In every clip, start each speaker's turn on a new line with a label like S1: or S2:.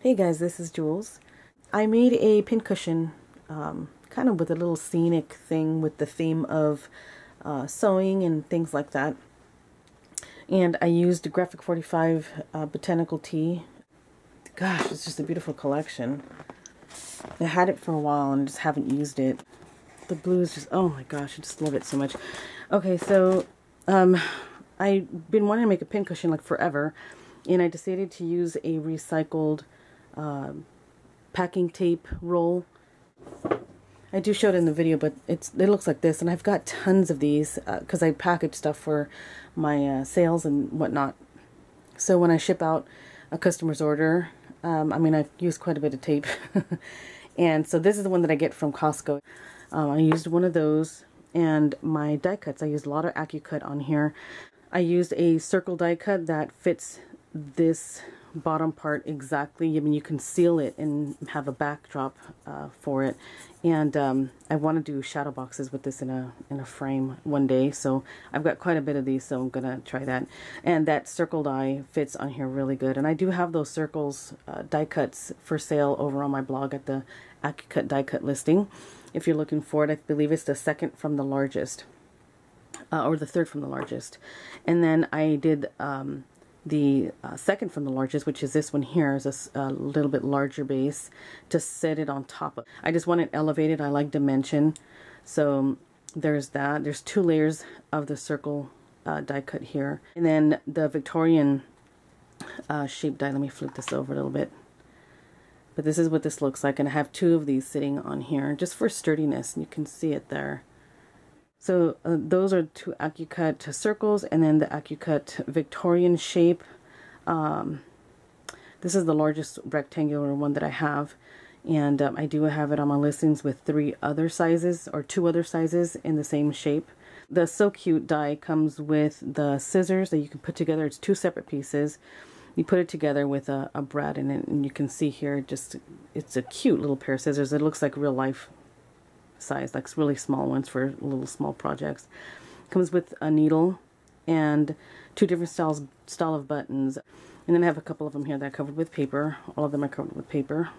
S1: Hey guys, this is Jules. I made a pincushion, kind of with a little scenic thing with the theme of sewing and things like that. And I used Graphic 45 Botanical Tea. Gosh, it's just a beautiful collection. I had it for a while and just haven't used it. The blue is just, oh my gosh, I just love it so much. Okay, so I've been wanting to make a pincushion like forever, and I decided to use a recycled packing tape roll. I do show it in the video, but it looks like this, and I've got tons of these because I package stuff for my sales and whatnot. So when I ship out a customer's order, I use quite a bit of tape. And so this is the one that I get from Costco. I used one of those, and my die cuts, I used a lot of Accucut on here. I used a circle die cut that fits this bottom part exactly. I mean, you can seal it and have a backdrop for it. And I want to do shadow boxes with this in a frame one day. So I've got quite a bit of these, so I'm gonna try that. And that circle die fits on here really good. And I do have those circles die cuts for sale over on my blog at the Accucut die cut listing. If you're looking for it, I believe it's the second from the largest, or the third from the largest. And then I did the second from the largest, which is this one here, is a little bit larger base to set it on top of. I just want it elevated. I like dimension. So there's that. There's 2 layers of the circle die cut here. And then the Victorian shape die. Let me flip this over a little bit. But this is what this looks like. And I have 2 of these sitting on here just for sturdiness. And you can see it there. So those are 2 Accucut circles, and then the Accucut Victorian shape. This is the largest rectangular one that I have, and I do have it on my listings with 3 other sizes, or 2 other sizes in the same shape. The So Cute die comes with the scissors that you can put together. It's 2 separate pieces. You put it together with a brad in it, and you can see here, it's a cute little pair of scissors. It looks like real life size, like really small ones for little small projects. Comes with a needle and 2 different style of buttons, and then I have a couple of them here that are covered with paper. All of them are covered with paper.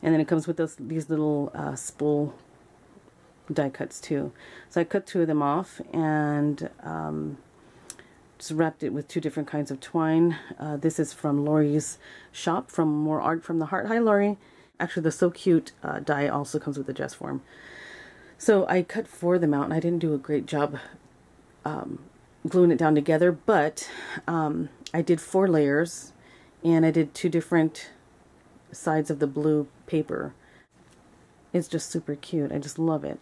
S1: And then it comes with these little spool die cuts too. So I cut 2 of them off and just wrapped it with 2 different kinds of twine. This is from Lori's shop, from More Art from the Heart. Hi Lori. Actually, the So Cute die also comes with a dress form. So I cut 4 of them out, and I didn't do a great job gluing it down together, but I did 4 layers, and I did 2 different sides of the blue paper. It's just super cute. I just love it.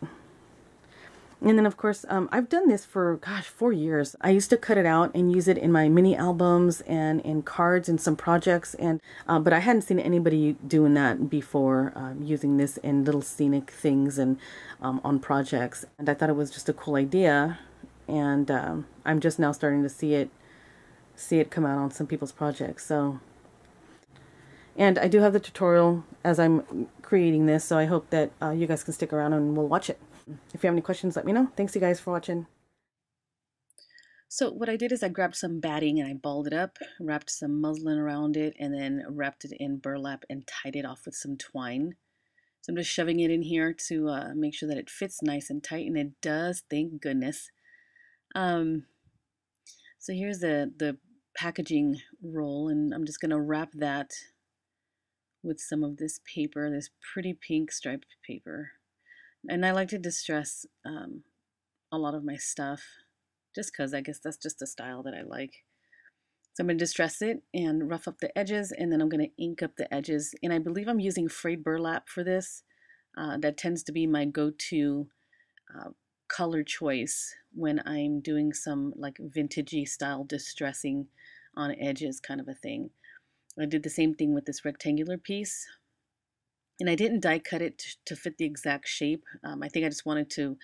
S1: And then, of course, I've done this for, gosh, 4 years. I used to cut it out and use it in my mini albums and in cards and some projects. And but I hadn't seen anybody doing that before, using this in little scenic things and on projects. And I thought it was just a cool idea. And I'm just now starting to see it come out on some people's projects. So, and I do have the tutorial as I'm creating this. So I hope that you guys can stick around and we'll watch it. If you have any questions, let me know. Thanks you guys for watching. So what I did is I grabbed some batting and I balled it up, wrapped some muslin around it, and then wrapped it in burlap and tied it off with some twine. So I'm just shoving it in here to make sure that it fits nice and tight, and it does, thank goodness. So here's the packaging roll, and I'm just going to wrap that with some of this paper, this pretty pink striped paper. And I like to distress a lot of my stuff, just because I guess that's just a style that I like. So I'm going to distress it and rough up the edges, and then I'm going to ink up the edges. And I believe I'm using frayed burlap for this. That tends to be my go-to color choice when I'm doing some like vintagey style distressing on edges kind of a thing. I did the same thing with this rectangular piece. And I didn't die cut it to fit the exact shape. I think I just wanted to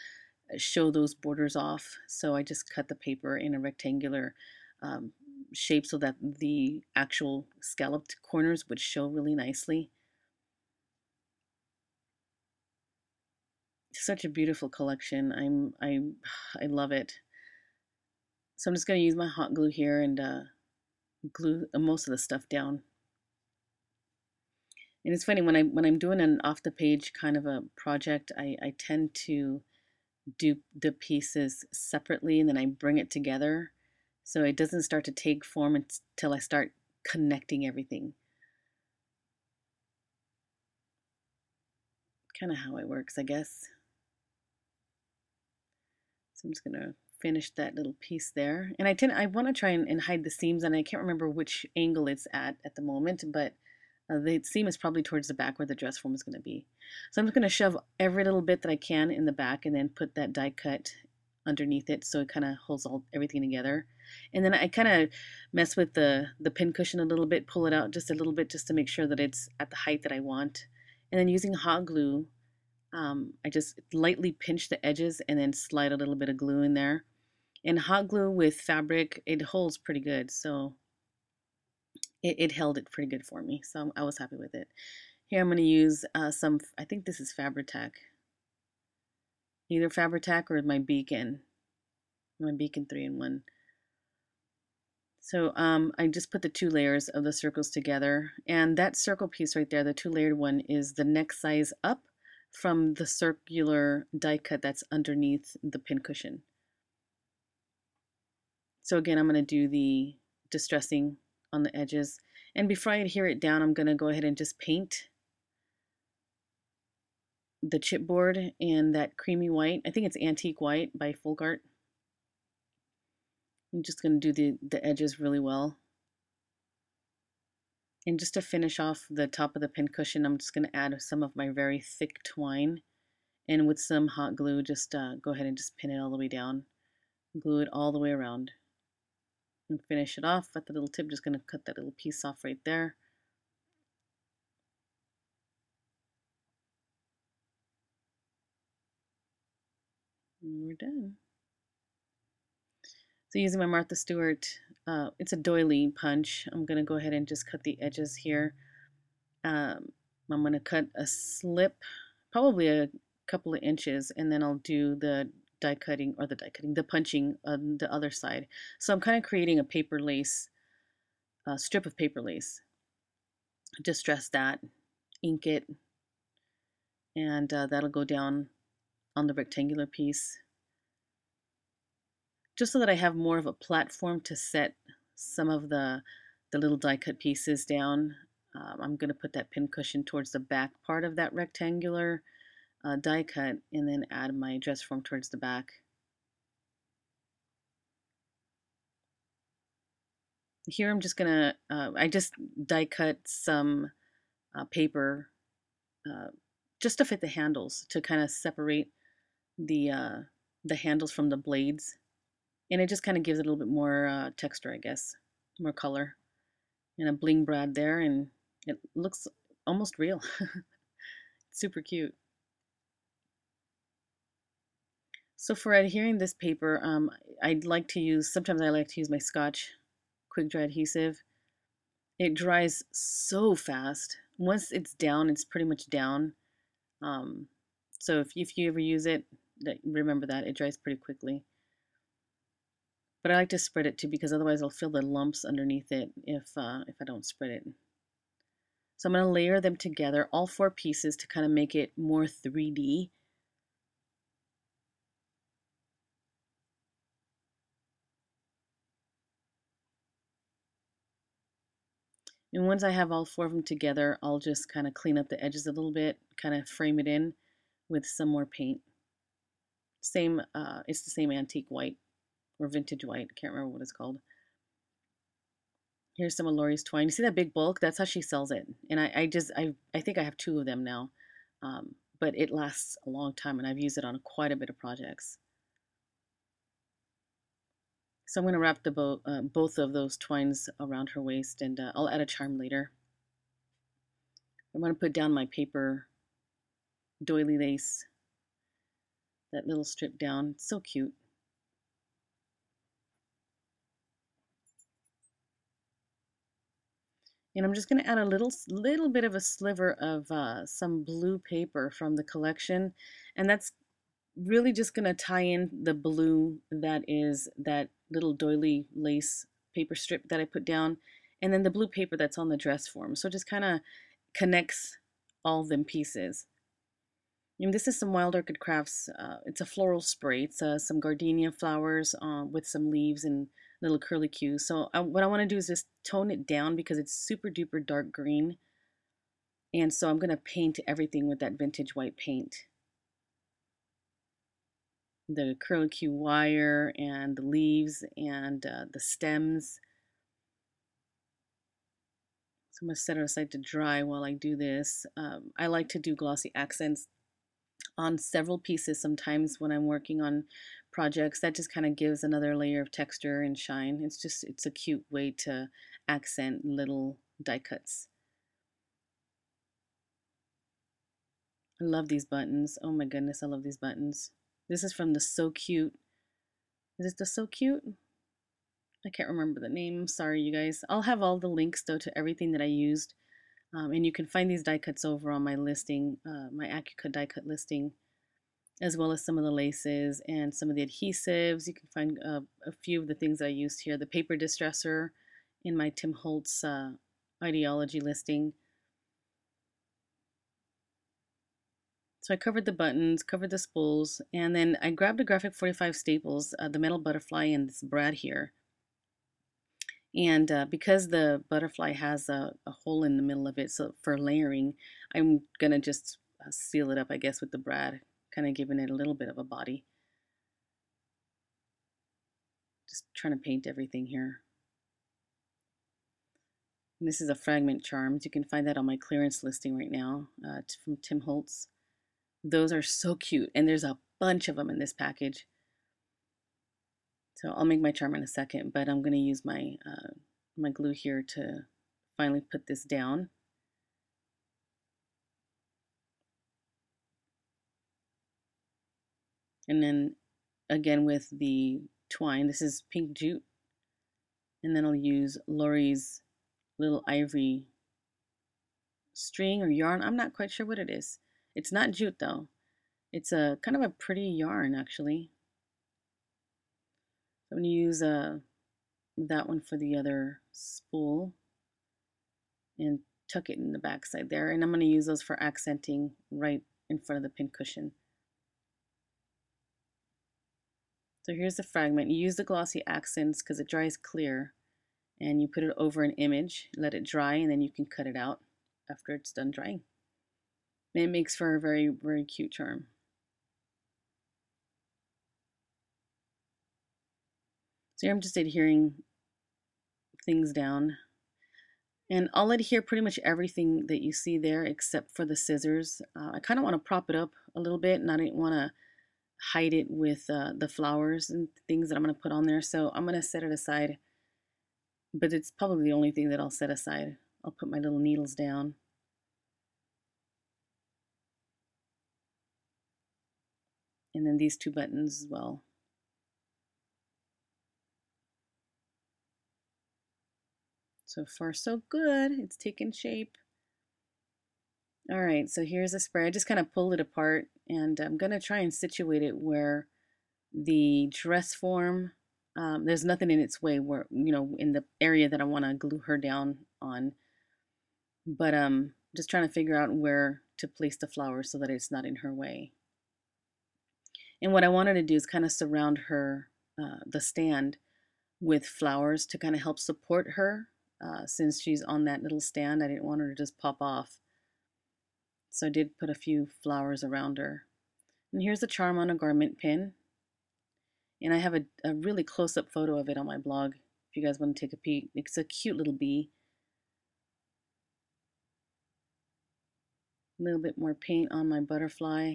S1: show those borders off. So I just cut the paper in a rectangular shape so that the actual scalloped corners would show really nicely. Such a beautiful collection. I love it. So I'm just going to use my hot glue here and glue most of the stuff down. And it's funny when I'm doing an off the page kind of a project, I tend to do the pieces separately and then I bring it together so it doesn't start to take form until I start connecting everything. Kind of how it works, I guess. So I'm just gonna finish that little piece there. And I want to try and hide the seams, and I can't remember which angle it's at the moment, but the seam is probably towards the back where the dress form is going to be. So I'm just going to shove every little bit that I can in the back and then put that die cut underneath it so it kind of holds everything together. And then I kind of mess with the pincushion a little bit, pull it out just a little bit just to make sure that it's at the height that I want. And then using hot glue, I just lightly pinch the edges and then slide a little bit of glue in there. And hot glue with fabric, it holds pretty good. So it held it pretty good for me. So I was happy with it. Here I'm going to use some, I think this is Fabri-Tac. Either Fabri-Tac or my Beacon 3-in-1. So I just put the 2 layers of the circles together. And that circle piece right there, the 2-layered one, is the next size up from the circular die cut that's underneath the pincushion. So again, I'm going to do the distressing on the edges. And before I adhere it down, I'm going to go ahead and just paint the chipboard in that creamy white. I think it's Antique White by Folk Art. I'm just going to do the edges really well. And just to finish off the top of the pincushion, I'm just going to add some of my very thick twine. And with some hot glue, just go ahead and just pin it all the way down. Glue it all the way around. And finish it off at the little tip. Just going to cut that little piece off right there. And we're done. So using my Martha Stewart, it's a doily punch. I'm going to go ahead and just cut the edges here. I'm going to cut a slip, probably a couple of inches, and then I'll do the the punching on the other side. So I'm kind of creating a paper lace, strip of paper lace. Distress that, ink it, and that'll go down on the rectangular piece. Just so that I have more of a platform to set some of the little die cut pieces down. I'm going to put that pincushion towards the back part of that rectangular die cut and then add my dress form towards the back. Here I'm just going to, I just die cut some paper just to fit the handles, to kind of separate the handles from the blades. And it just kind of gives it a little bit more texture, I guess, more color. And a bling brad there, and it looks almost real. Super cute. So for adhering this paper, sometimes I like to use my Scotch quick dry adhesive. It dries so fast. Once it's down, it's pretty much down. So if you ever use it, remember that it dries pretty quickly. But I like to spread it too, because otherwise I'll feel the lumps underneath it if I don't spread it. So I'm going to layer them together, all 4 pieces, to kind of make it more 3D. And once I have all 4 of them together, I'll just kind of clean up the edges a little bit, kind of frame it in with some more paint. It's the same antique white or vintage white. I can't remember what it's called. Here's some of Lori's twine. You see that big bulk? That's how she sells it. And I think I have 2 of them now. But it lasts a long time, and I've used it on quite a bit of projects. So I'm going to wrap both of those twines around her waist, and I'll add a charm later. I'm going to put down my paper doily lace, that little strip down. It's so cute. And I'm just going to add a little bit of a sliver of some blue paper from the collection, and that's really just going to tie in the blue that is that little doily lace paper strip that I put down, and then the blue paper that's on the dress form. So just kind of connects all them pieces. And this is some Wild Orchid Crafts. It's a floral spray. It's some gardenia flowers with some leaves and little curlicues. So what I want to do is just tone it down because it's super duper dark green. And so I'm going to paint everything with that vintage white paint. The curlicue wire and the leaves and the stems. So I'm going to set it aside to dry while I do this. I like to do glossy accents on several pieces sometimes when I'm working on projects. That just kind of gives another layer of texture and shine. It's a cute way to accent little die cuts. I love these buttons. Oh my goodness, I love these buttons. This is from the So Cute. Is it the So Cute? I can't remember the name. Sorry, you guys. I'll have all the links though to everything that I used. And you can find these die cuts over on my listing, my Accucut die cut listing, as well as some of the laces and some of the adhesives. You can find a few of the things I used here. The paper distresser in my Tim Holtz ideology listing. So I covered the buttons, covered the spools, and then I grabbed a Graphic 45 Staples, the metal butterfly, and this brad here. And because the butterfly has a hole in the middle of it, so for layering, I'm going to just seal it up, I guess, with the brad, kind of giving it a little bit of a body. Just trying to paint everything here. And this is a fragment charms. You can find that on my clearance listing right now from Tim Holtz. Those are so cute, and there's a bunch of them in this package. So I'll make my charm in a second, but I'm going to use my my glue here to finally put this down. And then again with the twine, this is pink jute, and then I'll use Lori's little ivory string or yarn. I'm not quite sure what it is. It's not jute though. It's a kind of a pretty yarn actually. So I'm going to use that one for the other spool and tuck it in the back side there. And I'm going to use those for accenting right in front of the pincushion. So here's the fragment. You use the glossy accents because it dries clear, and you put it over an image, let it dry, and then you can cut it out after it's done drying. And it makes for a very, very cute charm. So here I'm just adhering things down. And I'll adhere pretty much everything that you see there except for the scissors. I kind of want to prop it up a little bit, and I didn't want to hide it with the flowers and things that I'm going to put on there. So I'm going to set it aside, but it's probably the only thing that I'll set aside. I'll put my little needles down. And then these two buttons as well. So far, so good. It's taking shape. All right, so here's a spray. I just kind of pulled it apart, and I'm going to try and situate it where the dress form, there's nothing in its way where, you know, in the area that I want to glue her down on. But just trying to figure out where to place the flowers so that it's not in her way. And what I wanted to do is kind of surround her, the stand, with flowers to kind of help support her. Since she's on that little stand, I didn't want her to just pop off. So I did put a few flowers around her. And here's the charm on a garment pin. And I have a really close-up photo of it on my blog if you guys want to take a peek. It's a cute little bee. A little bit more paint on my butterfly.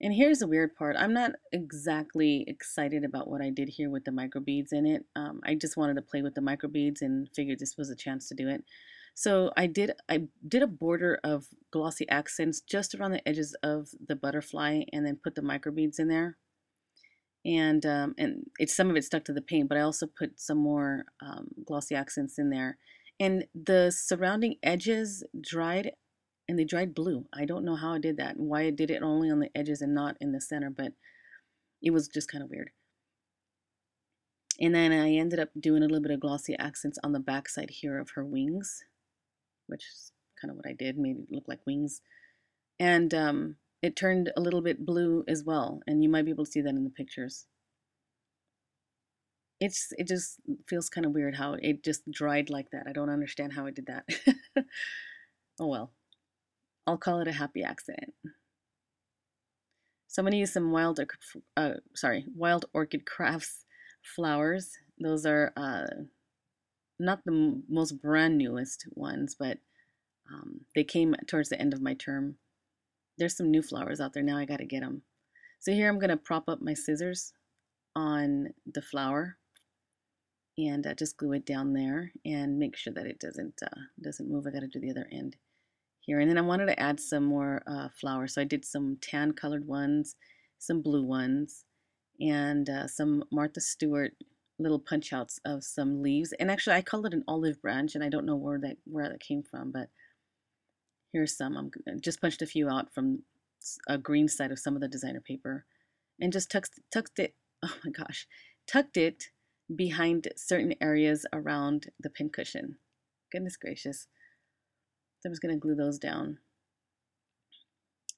S1: And here's the weird part. I'm not exactly excited about what I did here with the microbeads in it. I just wanted to play with the microbeads and figured this was a chance to do it. So I did a border of glossy accents just around the edges of the butterfly, and then put the microbeads in there. And some of it stuck to the paint, but I also put some more glossy accents in there. And the surrounding edges dried, and they dried blue. I don't know how I did that and why I did it only on the edges and not in the center, but it was just kind of weird. And then I ended up doing a little bit of glossy accents on the back side here of her wings. which is kind of what I did, made it look like wings. And it turned a little bit blue as well, and you might be able to see that in the pictures. It just feels kind of weird how it just dried like that. I don't understand how it did that. Oh well, I'll call it a happy accident. So I'm going to use some Wild Orchid Crafts flowers. Those are not the most brand newest ones, but they came towards the end of my term. There's some new flowers out there now. I got to get them. So here I'm going to prop up my scissors on the flower and just glue it down there and make sure that it doesn't move. I got to do the other end here. And then I wanted to add some more flowers. So I did some tan colored ones, some blue ones, and some Martha Stewart little punch outs of some leaves. And actually I called it an olive branch, and I don't know where that came from, but here's some. I just punched a few out from a green side of some of the designer paper and just tucked it, oh my gosh, tucked it behind certain areas around the pincushion. Goodness gracious. So I'm just going to glue those down.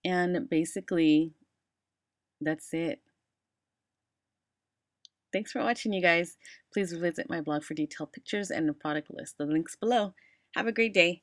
S1: And basically, that's it. Thanks for watching, you guys. Please visit my blog for detailed pictures and a product list. The link's below. Have a great day.